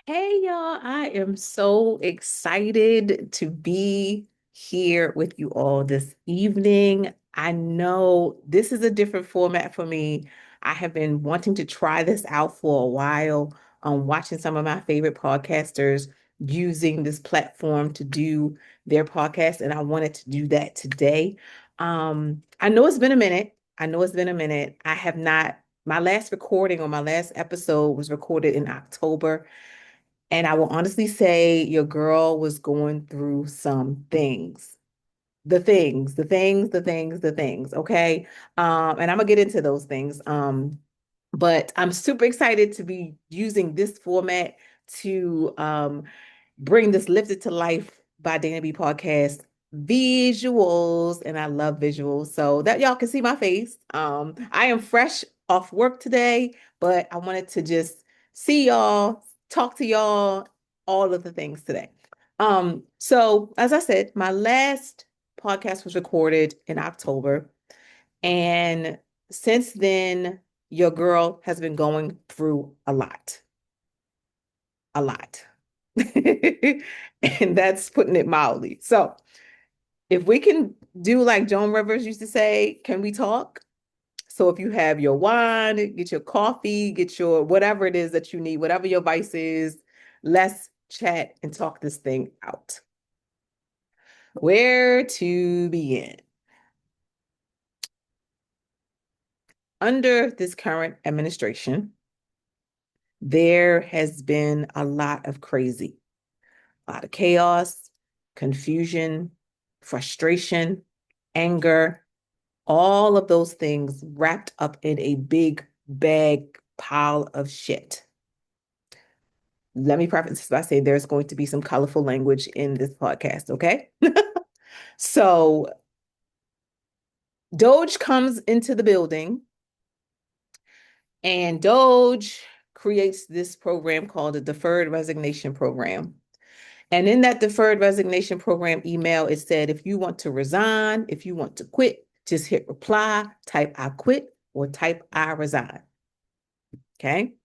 Hey y'all, I am so excited to be here with you all this evening. I know this is a different format for me. I have been wanting to try this out for a while, watching some of my favorite podcasters using this platform to do their podcast, and I wanted to do that today. I know it's been a minute. I know it's been a minute. I have not, my last recording or my last episode was recorded in October. And I will honestly say your girl was going through some things. The things. Okay. And I'm gonna get into those things. But I'm super excited to be using this format to bring this Lifted to Life by Dana B podcast visuals. And I love visuals. So that y'all can see my face. I am fresh off work today, but I wanted to just see y'all, talk to y'all, all of the things today. So as I said, my last podcast was recorded in October. And since then, your girl has been going through a lot, a lot. And that's putting it mildly. So if we can do like Joan Rivers used to say, can we talk? So if you have your wine, get your coffee, get your whatever it is that you need, whatever your vice is, let's chat and talk this thing out. Where to begin? Under this current administration, there has been a lot of crazy, a lot of chaos, confusion, frustration, anger, all of those things wrapped up in a big bag pile of shit. Let me preface this by saying there's going to be some colorful language in this podcast, okay? So Doge comes into the building, and Doge creates this program called the Deferred Resignation Program. And in that deferred resignation program email, it said, if you want to resign, if you want to quit, just hit reply, type I quit, or type I resign. Okay.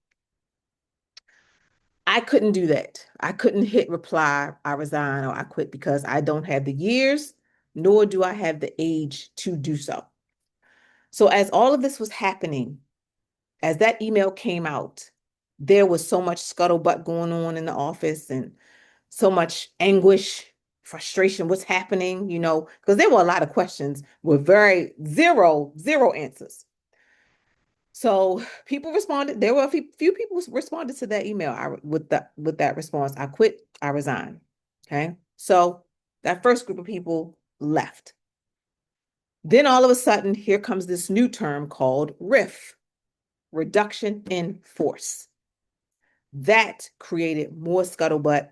I couldn't do that. I couldn't hit reply, I resign, or I quit because I don't have the years, nor do I have the age to do so. So, as all of this was happening, as that email came out, there was so much scuttlebutt going on in the office and so much anguish, frustration. What's happening? Because there were a lot of questions with zero answers. So people responded. There were a few people responded to that email with that response. I quit. I resign. Okay. So that first group of people left. Then all of a sudden, here comes this new term called RIF, reduction in force. That created more scuttlebutt,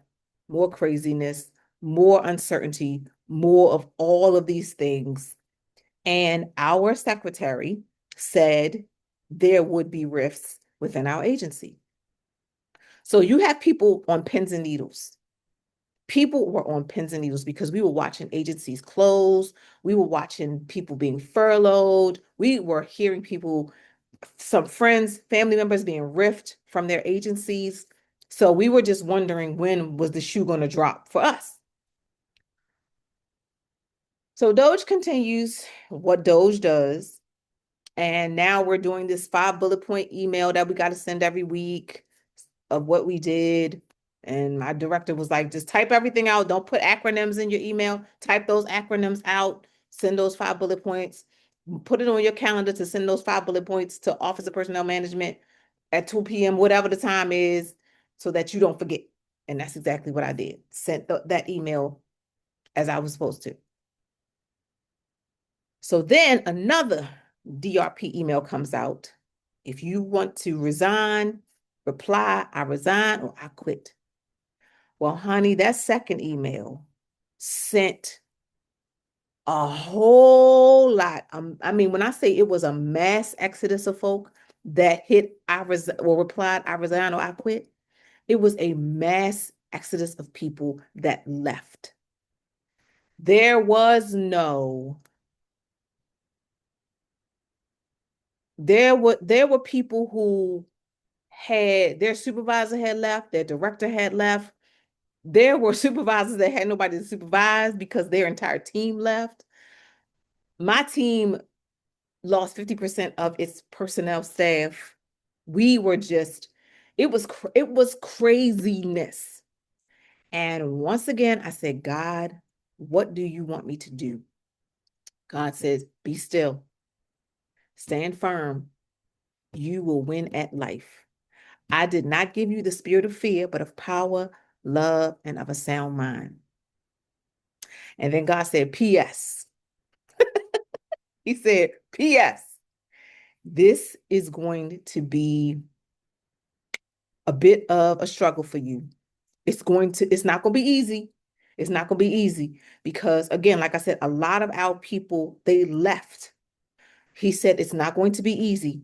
more craziness, more uncertainty, more of all of these things. And our secretary said there would be rifts within our agency. So you have people on pins and needles. People were on pins and needles because we were watching agencies close. We were watching people being furloughed. We were hearing people, some friends, family members being riffed from their agencies. So we were just wondering, when was the shoe going to drop for us? So Doge continues what Doge does. And now we're doing this 5 bullet point email that we got to send every week of what we did. And my director was like, just type everything out. Don't put acronyms in your email. Type those acronyms out. Send those 5 bullet points. Put it on your calendar to send those 5 bullet points to Office of Personnel Management at 2 p.m., whatever the time is, so that you don't forget. And that's exactly what I did. Sent that email as I was supposed to. So then another DRP email comes out. If you want to resign, reply, I resign or I quit. Well, honey, that second email sent a whole lot. I mean, when I say it was a mass exodus of folk that hit I resign or replied, I resign or I quit, it was a mass exodus of people that left. There was no, there were people who their supervisor had left, their director had left. There were supervisors that had nobody to supervise because their entire team left. My team lost 50% of its personnel staff. We were just, it was craziness. And once again, I said, God, what do you want me to do? God says, be still, stand firm. You will win at life. I did not give you the spirit of fear, but of power, love, and of a sound mind. And then God said, P.S. He said, P.S. This is going to be a bit of a struggle for you. It's not going to be easy. It's not going to be easy because, again, like I said, a lot of our people, they left. He said, it's not going to be easy.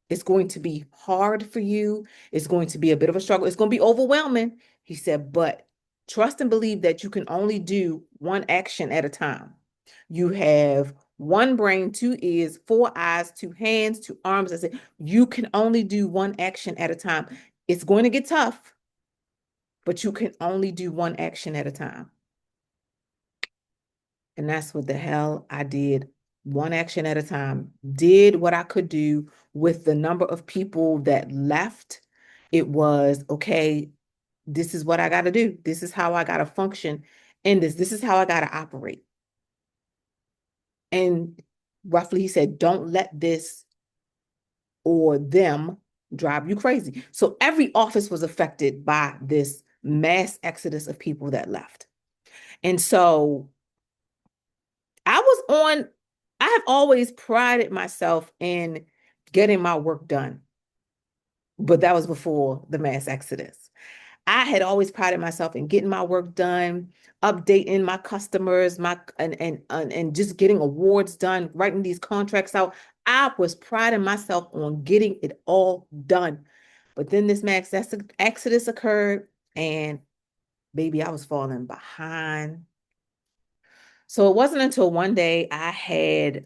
It's going to be hard for you. It's going to be a bit of a struggle. It's going to be overwhelming. He said, but trust and believe that you can only do one action at a time. You have one brain, two ears, four eyes, two hands, two arms. I said, you can only do one action at a time. It's going to get tough, but you can only do one action at a time. And that's what the hell I did. One action at a time. Did what I could do with the number of people that left. It was, okay, this is what I got to do. This is how I got to function in this. This is how I got to operate. And roughly he said, don't let this or them drive you crazy. So every office was affected by this mass exodus of people that left. And so I have always prided myself in getting my work done, but that was before the mass exodus. I had always prided myself in getting my work done, updating my customers, and just getting awards done, writing these contracts out. I was priding myself on getting it all done. But then this mass exodus occurred, and baby, I was falling behind. So it wasn't until one day I had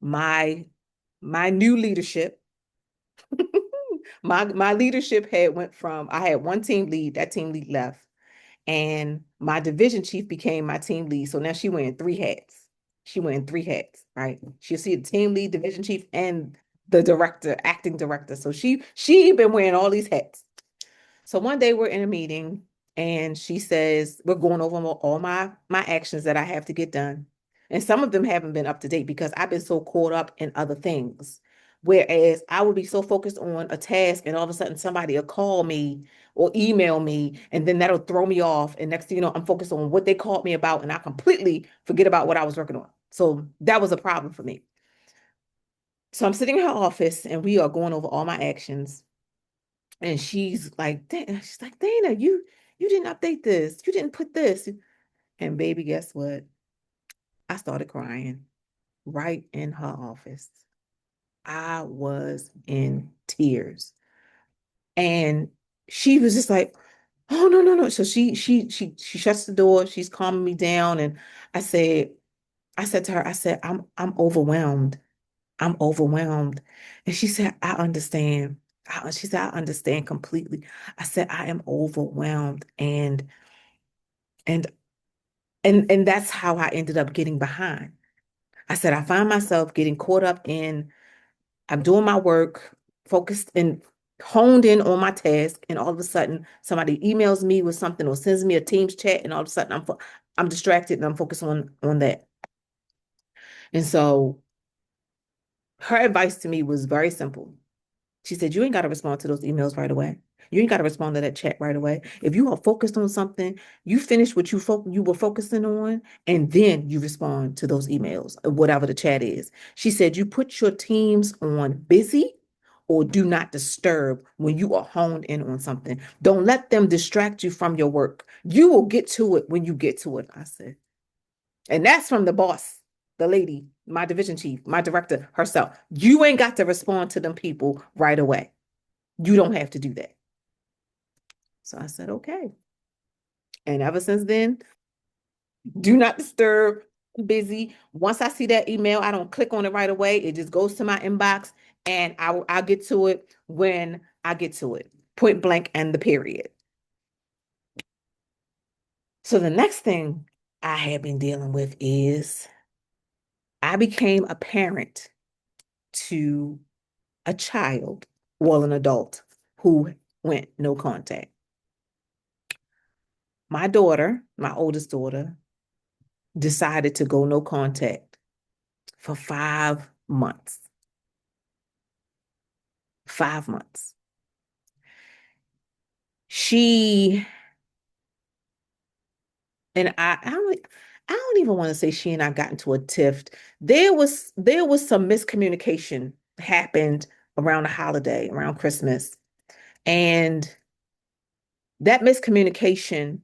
my new leadership. My leadership had went from, I had one team lead, that team lead left, and my division chief became my team lead. So now she wearing three hats. She wearing three hats, right? She'll see the team lead, division chief, and the director, acting director. So she been wearing all these hats. So one day we're in a meeting and she says, we're going over all my actions that I have to get done. And some of them haven't been up to date because I've been so caught up in other things. Whereas I would be so focused on a task and all of a sudden somebody will call me or email me and then that'll throw me off. And next thing you know, I'm focused on what they called me about and I completely forget about what I was working on. So that was a problem for me. So I'm sitting in her office and we are going over all my actions. And she's like, Dana, you didn't update this. You didn't put this. And baby, guess what? I started crying right in her office. I was in tears. And she was just like, oh no, no, no. So she shuts the door, she's calming me down. And I said to her, I said, I'm overwhelmed. I'm overwhelmed. And she said, I understand. She said, I understand completely. I said, I am overwhelmed. And and that's how I ended up getting behind. I said, I find myself getting caught up in, I'm doing my work, focused and honed in on my task. And all of a sudden somebody emails me with something or sends me a Teams chat. And all of a sudden I'm distracted and I'm focused on that. And so her advice to me was very simple. She said, you ain't got to respond to those emails right away. You ain't got to respond to that chat right away. If you are focused on something, you finish what you were focusing on, and then you respond to those emails, whatever the chat is. She said, you put your teams on busy or do not disturb when you are honed in on something. Don't let them distract you from your work. You will get to it when you get to it, I said. And that's from the boss, the lady, my division chief, my director herself. You ain't got to respond to them people right away. You don't have to do that. So I said, okay. And ever since then, do not disturb, busy. Once I see that email, I don't click on it right away. It just goes to my inbox and I'll get to it when I get to it. Point blank and the period. So the next thing I have been dealing with is I became a parent to a child, well, an adult who went no contact. My daughter, my oldest daughter, decided to go no contact for 5 months. 5 months. She and I don't even want to say she and I got into a tiff. There was some miscommunication happened around the holiday, around Christmas. And that miscommunication,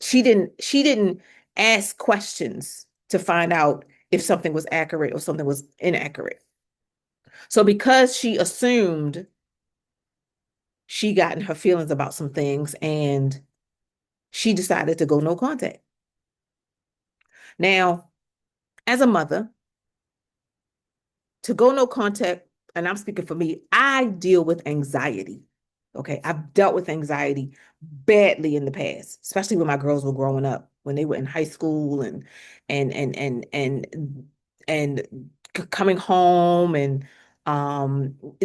she didn't ask questions to find out if something was accurate or something was inaccurate. So because she assumed, she got in her feelings about some things and she decided to go no contact. Now, as a mother, to go no contact, and I'm speaking for me, I deal with anxiety. Okay. I've dealt with anxiety badly in the past, especially when my girls were growing up, when they were in high school and coming home and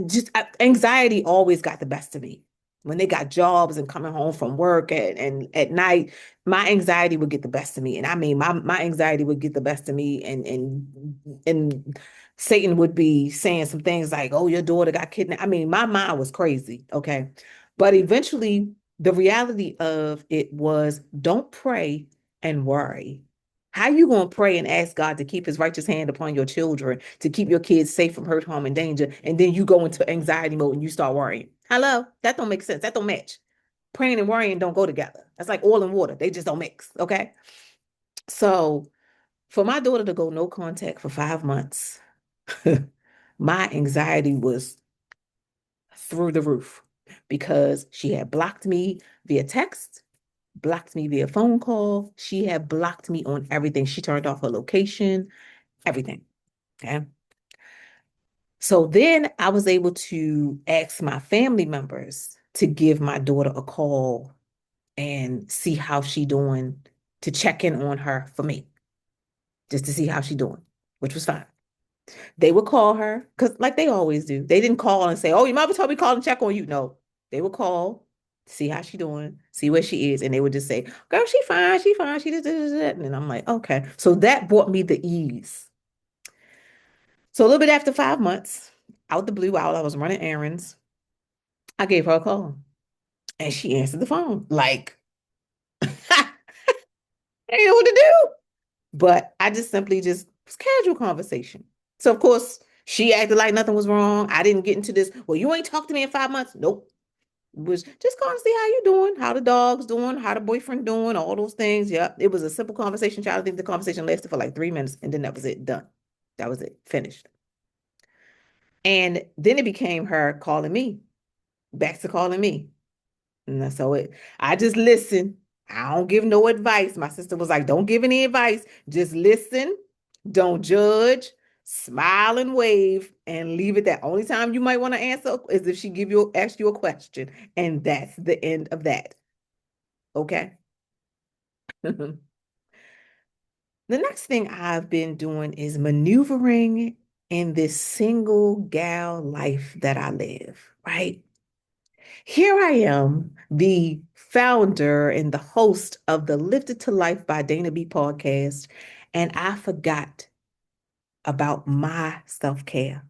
just anxiety always got the best of me. When they got jobs and coming home from work and at night, my anxiety would get the best of me. And I mean my anxiety would get the best of me and Satan would be saying some things like, oh, your daughter got kidnapped. I mean, my mind was crazy. Okay. But eventually, the reality of it was don't pray and worry. How you going to pray and ask God to keep his righteous hand upon your children, to keep your kids safe from hurt, harm, and danger, and then you go into anxiety mode and you start worrying? Hello? That don't make sense. That don't match. Praying and worrying don't go together. That's like oil and water. They just don't mix. Okay. So for my daughter to go no contact for 5 months, my anxiety was through the roof because she had blocked me via text, blocked me via phone call. She had blocked me on everything. She turned off her location, everything. Okay. So then I was able to ask my family members to give my daughter a call and see how she doing, to check in on her for me, just to see how she doing, which was fine. They would call her because, like they always do, they didn't call and say, "Oh, your mother told me to call and check on you." No, they would call, see how she doing, see where she is, and they would just say, "Girl, she fine, she fine, she did that." And I'm like, okay. So that brought me the ease. So a little bit after 5 months, out the blue, while I was running errands, I gave her a call, and she answered the phone like, I didn't know what to do. But I just simply just was casual conversation. So of course she acted like nothing was wrong. I didn't get into this. Well, you ain't talked to me in 5 months. Nope. It was just calling to see how you doing, how the dog's doing, how the boyfriend doing, all those things. Yep. It was a simple conversation, child. I think the conversation lasted for like 3 minutes, and then that was it. Done. That was it. Finished. And then it became her calling me, back to calling me. And so I just listen. I don't give no advice. My sister was like, don't give any advice. Just listen. Don't judge. Smile and wave and leave it that. Only time you might want to answer is if she ask you a question. And that's the end of that. Okay. The next thing I've been doing is maneuvering in this single gal life that I live, right? Here I am, the founder and the host of the Lifted to Life by Dana B podcast, and I forgot about my self-care.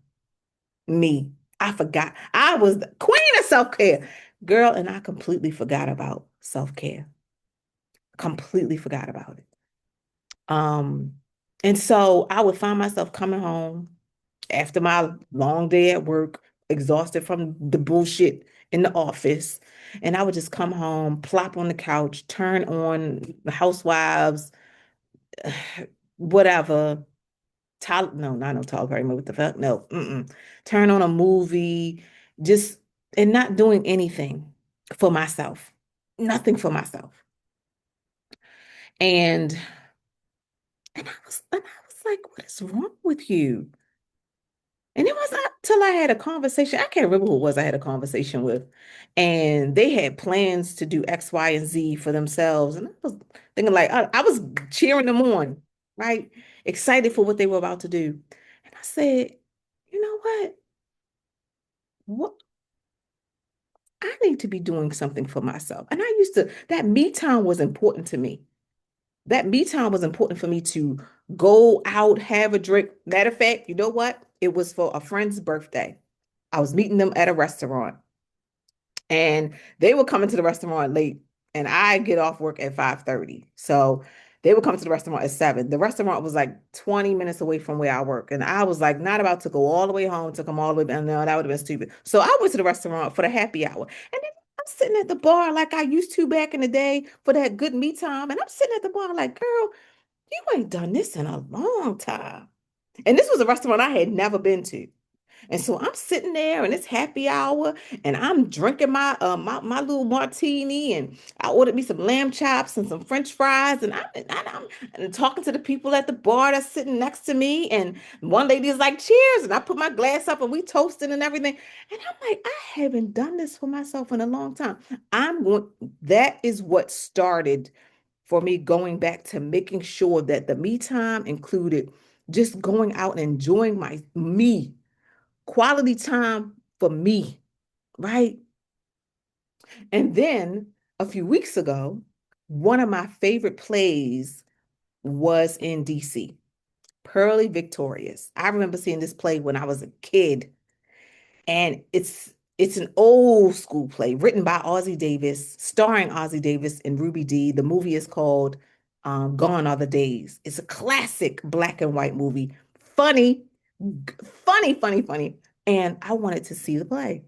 Me. I forgot. I was the queen of self-care. Girl, and I completely forgot about self-care. Completely forgot about it. Um, and so I would find myself coming home after my long day at work, exhausted from the bullshit in the office. And I would just come home, plop on the couch, turn on the Housewives, whatever. No, not no Tyler Perry movie. What the fuck? No. Mm-mm. Turn on a movie, just and not doing anything for myself. Nothing for myself. And and I was like, what is wrong with you? And it wasn't until I had a conversation. I can't remember who it was I had a conversation with. And they had plans to do X, Y, and Z for themselves. And I was thinking, like, I was cheering them on, right? Excited for what they were about to do. And I said, you know what? What I need to be doing something for myself. And I used to, that me time was important to me. That me time was important for me to go out, have a drink. Matter of fact, you know what? It was for a friend's birthday. I was meeting them at a restaurant and they were coming to the restaurant late and I get off work at 5:30. So they would come to the restaurant at 7. The restaurant was like 20 minutes away from where I work. And I was like, not about to go all the way home to come all the way back. No, that would have been stupid. So I went to the restaurant for the happy hour. And then I'm sitting at the bar like I used to back in the day for that good me time. And I'm sitting at the bar like, girl, you ain't done this in a long time. And this was a restaurant I had never been to. And so I'm sitting there and it's happy hour and I'm drinking my little martini and I ordered me some lamb chops and some French fries and I'm talking to the people at the bar that's sitting next to me and one lady is like cheers and I put my glass up and we toasting and everything and I'm like I haven't done this for myself in a long time. I'm going that is what started for me going back to making sure that the me time included just going out and enjoying my me quality time for me, right? And then a few weeks ago, one of my favorite plays was in DC, Pearly Victorious. I remember seeing this play when I was a kid, and it's an old school play written by Ossie Davis, starring Ossie Davis and Ruby Dee. The movie is called Gone Are the Days. It's a classic black and white movie. Funny, funny. And I wanted to see the play.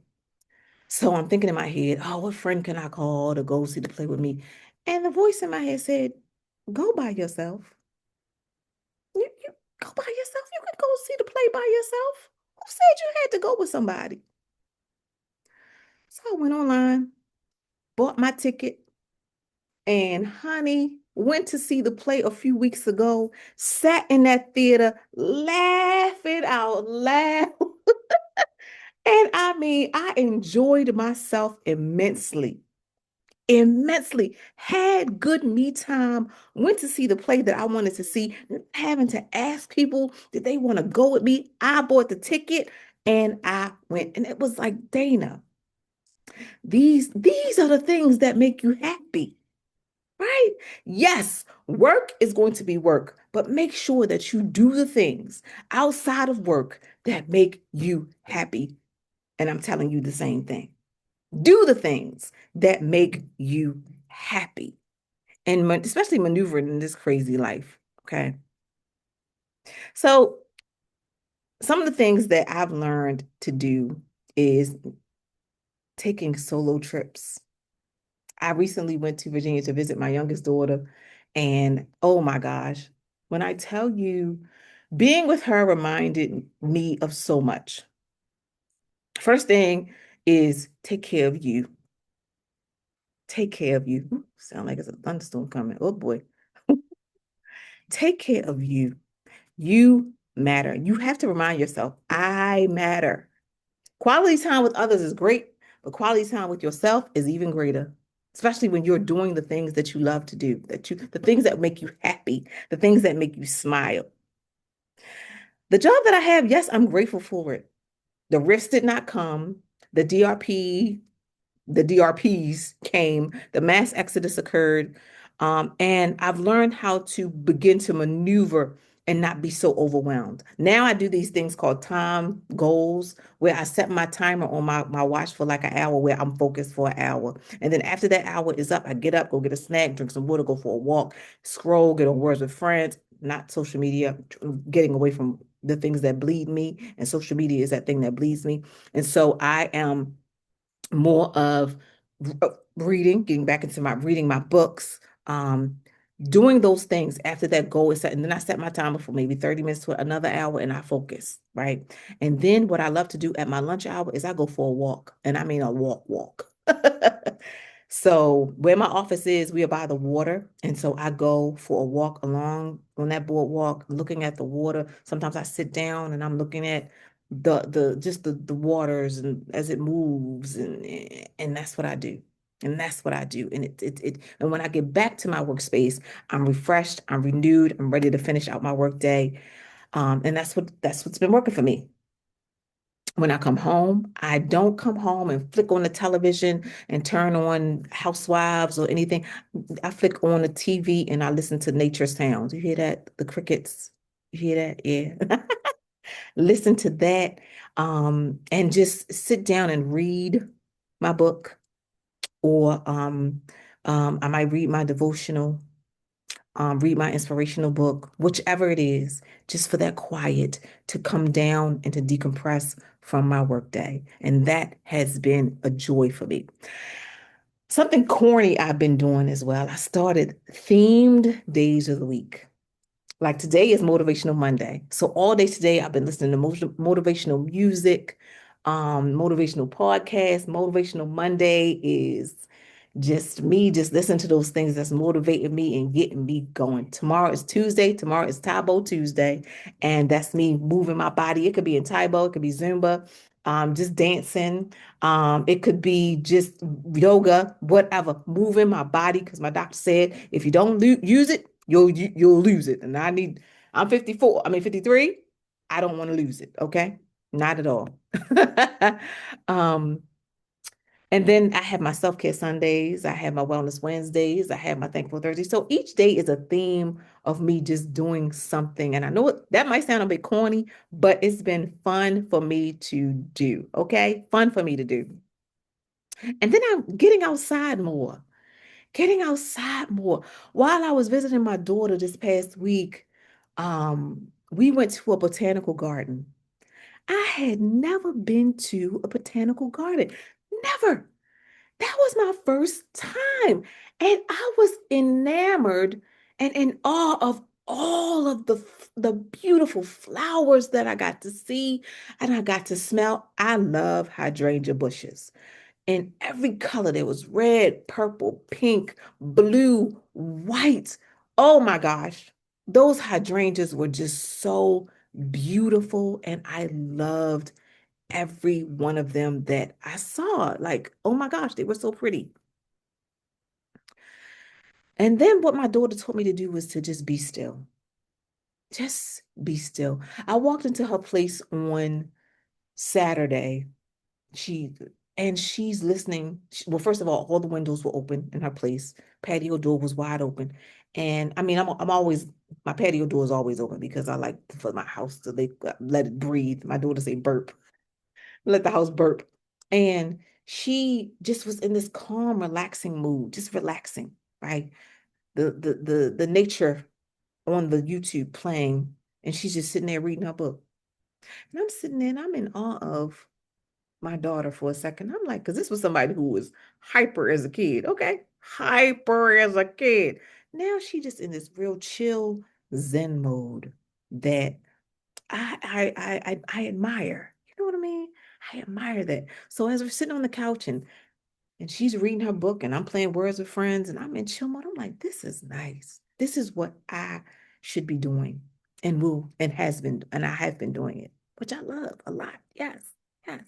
So I'm thinking in my head, oh, what friend can I call to go see the play with me? And the voice in my head said, go by yourself. You go by yourself. You can go see the play by yourself. Who said you had to go with somebody? So I went online, bought my ticket, and honey, went to see the play a few weeks ago, sat in that theater laughing out loud. And I mean, I enjoyed myself immensely. Immensely, had good me time, went to see the play that I wanted to see, having to ask people, did they want to go with me? I bought the ticket and I went. And it was like, Dana, these are the things that make you happy, right? Yes, work is going to be work, but make sure that you do the things outside of work that make you happy. And I'm telling you the same thing. Do the things that make you happy and especially maneuvering in this crazy life. Okay. So, some of the things that I've learned to do is taking solo trips. I recently went to Virginia to visit my youngest daughter, and oh my gosh, when I tell you, being with her reminded me of so much. First thing is take care of you. Take care of you. Ooh, sound like it's a thunderstorm coming. Oh boy. Take care of you. You matter. You have to remind yourself, I matter. Quality time with others is great, but quality time with yourself is even greater, especially when you're doing the things that you love to do, the things that make you happy, the things that make you smile. The job that I have, yes, I'm grateful for it. The rifts did not come. The DRP the DRPs came, the mass exodus occurred, and I've learned how to begin to maneuver and not be so overwhelmed. Now I do these things called time goals where I set my timer on my watch for like an hour where I'm focused for an hour. And then after that hour is up, I get up, go get a snack, drink some water, go for a walk, scroll, get on words with friends, not social media, getting away from the things that bleed me. And social media is that thing that bleeds me. And so I am more of reading, getting back into my reading my books, doing those things after that goal is set. And then I set my timer for maybe 30 minutes to another hour and I focus, right? And then what I love to do at my lunch hour is I go for a walk. And I mean a walk. So where my office is, we are by the water. And so I go for a walk along on that boardwalk, looking at the water. Sometimes I sit down and I'm looking at the waters and as it moves and that's what I do. And that's what I do. And and when I get back to my workspace, I'm refreshed, I'm renewed, I'm ready to finish out my work day. And that's what's been working for me. When I come home, I don't come home and flick on the television and turn on Housewives or anything. I flick on the TV and I listen to nature sounds. You hear that? The crickets. You hear that? Yeah. Listen to that. And just sit down and read my book, or I might read my devotional, read my inspirational book, whichever it is, just for that quiet to come down and to decompress from my workday. And that has been a joy for me. Something corny I've been doing as well. I started themed days of the week. Like today is Motivational Monday. So all day today, I've been listening to motivational music, motivational podcasts. Motivational Monday is just me, just listen to those things that's motivating me and getting me going. Tomorrow is Tuesday. Tomorrow is Taibo Tuesday. And that's me moving my body. It could be in Taibo, it could be Zumba, just dancing. It could be just yoga, whatever, moving my body. Because my doctor said if you don't use it, you'll lose it. And I'm 54, I mean 53. I don't want to lose it. Okay. Not at all. um, and then I have my self-care Sundays, I have my wellness Wednesdays, I have my thankful Thursdays. So each day is a theme of me just doing something. And I know that might sound a bit corny, but it's been fun for me to do. Okay. Fun for me to do. And then I'm getting outside more. While I was visiting my daughter this past week, we went to a botanical garden. I had never been to a botanical garden. Never. That was my first time. And I was enamored and in awe of all of the beautiful flowers that I got to see and I got to smell. I love hydrangea bushes in every color. There was red, purple, pink, blue, white. Oh my gosh. Those hydrangeas were just so beautiful and I loved every one of them that I saw. Like, oh my gosh, they were so pretty. And then what my daughter told me to do was to just be still. Just be still. I walked into her place on Saturday. She she's listening. Well, first of all the windows were open in her place. Patio door was wide open. And I mean, I'm always my patio door is always open because I like for my house to let it breathe. My daughter say burp. Let the house burp. And she just was in this calm, relaxing mood, just relaxing, right? The nature on the YouTube playing, and she's just sitting there reading her book. And I'm sitting there and I'm in awe of my daughter for a second. I'm like, because this was somebody who was hyper as a kid. Okay. Hyper as a kid. Now she just in this real chill Zen mode that I admire. You know what I mean? I admire that. So as we're sitting on the couch and she's reading her book and I'm playing Words with Friends and I'm in chill mode, I'm like, this is nice. This is what I should be doing and I have been doing it, which I love a lot. Yes, yes.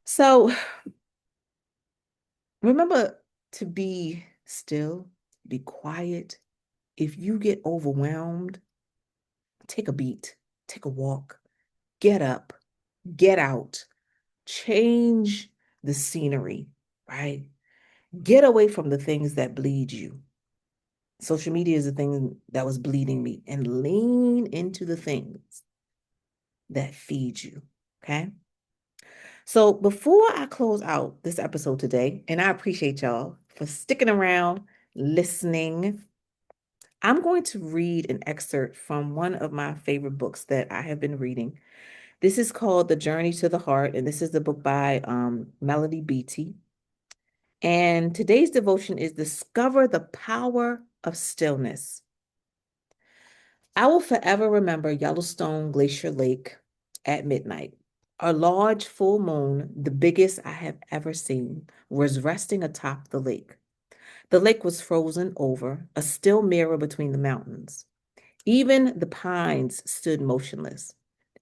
So remember to be still, be quiet. If you get overwhelmed, take a beat, take a walk, get up, get out, change the scenery, right? Get away from the things that bleed you. Social media is the thing that was bleeding me, and lean into the things that feed you. Okay. So before I close out this episode today, and I appreciate y'all for sticking around, listening, I'm going to read an excerpt from one of my favorite books that I have been reading. This is called The Journey to the Heart, and this is the book by Melody Beattie. And today's devotion is Discover the Power of Stillness. I will forever remember Yellowstone Glacier Lake at midnight. A large full moon, the biggest I have ever seen, was resting atop the lake. The lake was frozen over, a still mirror between the mountains. Even the pines stood motionless.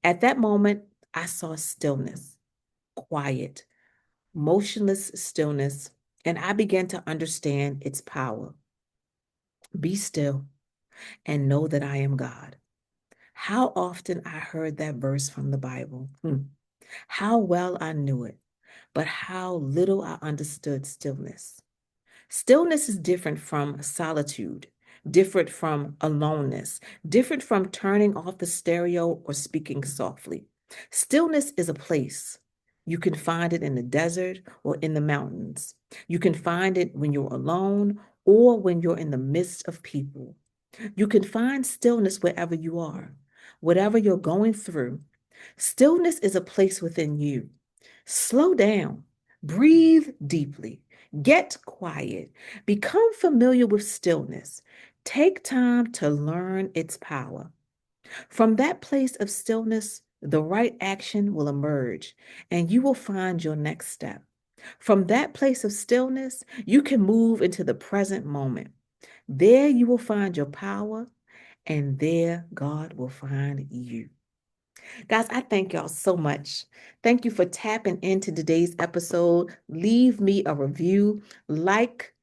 At that moment, I saw stillness, quiet, motionless stillness, and I began to understand its power. Be still and know that I am God. How often I heard that verse from the Bible. How well I knew it, but how little I understood stillness. Stillness is different from solitude, different from aloneness, different from turning off the stereo or speaking softly. Stillness is a place. You can find it in the desert or in the mountains. You can find it when you're alone or when you're in the midst of people. You can find stillness wherever you are, whatever you're going through. Stillness is a place within you. Slow down, breathe deeply, get quiet, become familiar with stillness. Take time to learn its power. From that place of stillness, the right action will emerge and you will find your next step. From that place of stillness, you can move into the present moment. There you will find your power, and there God will find you. Guys, I thank y'all so much. Thank you for tapping into today's episode. Leave me a review, like,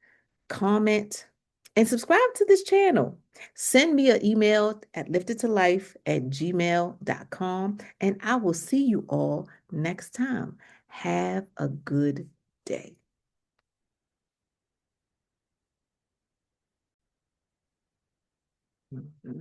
comment, and subscribe to this channel. Send me an email at liftedtolife@gmail.com, and I will see you all next time. Have a good day.